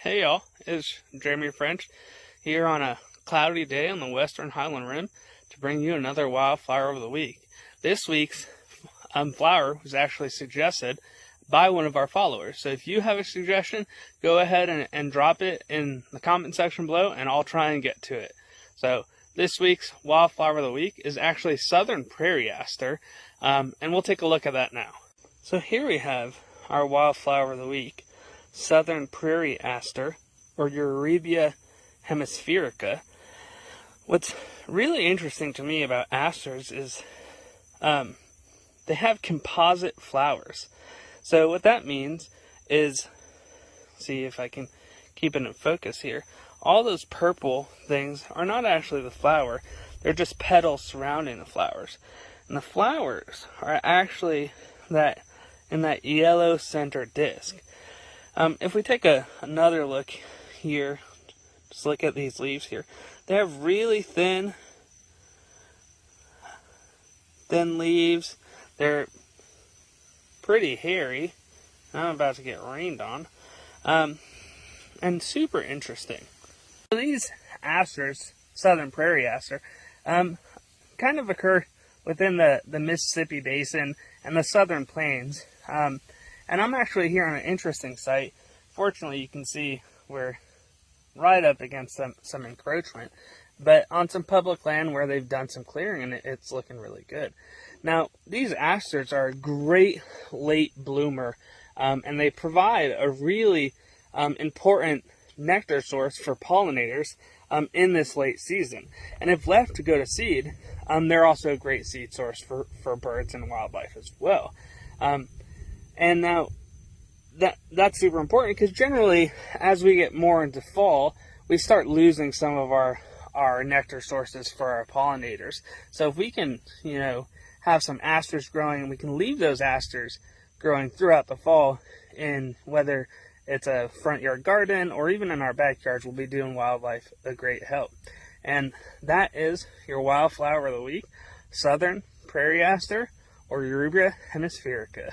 Hey y'all, it's Jeremy French here on a cloudy day on the Western Highland Rim to bring you another wildflower of the week. This week's flower was actually suggested by one of our followers. So if you have a suggestion, go ahead and drop it in the comment section below and I'll try and get to it. So this week's wildflower of the week is actually Southern Prairie Aster, and we'll take a look at that now. So here we have our wildflower of the week, Southern Prairie Aster, or Eurybia hemispherica. What's really interesting to me about asters is they have composite flowers. So what that means is, see if I can keep it in focus here, all those purple things are not actually the flower, they're just petals surrounding the flowers. And the flowers are actually in that yellow center disc. If we take another look here, just look at these leaves here. They have really thin leaves. They're pretty hairy. I'm about to get rained on. And super interesting. So these asters, Southern Prairie Aster, kind of occur within the Mississippi Basin and the Southern Plains. And I'm actually here on an interesting site. Fortunately, you can see we're right up against some encroachment, but on some public land where they've done some clearing, and it's looking really good. Now, these asters are a great late bloomer, and they provide a really important nectar source for pollinators in this late season. And if left to go to seed, they're also a great seed source for birds and wildlife as well. And now, that's super important because generally, as we get more into fall, we start losing some of our nectar sources for our pollinators. So if we can, have some asters growing, and we can leave those asters growing throughout the fall, in whether it's a front yard garden or even in our backyards, we'll be doing wildlife a great help. And that is your wildflower of the week, Southern Prairie Aster, or Eurybia hemispherica.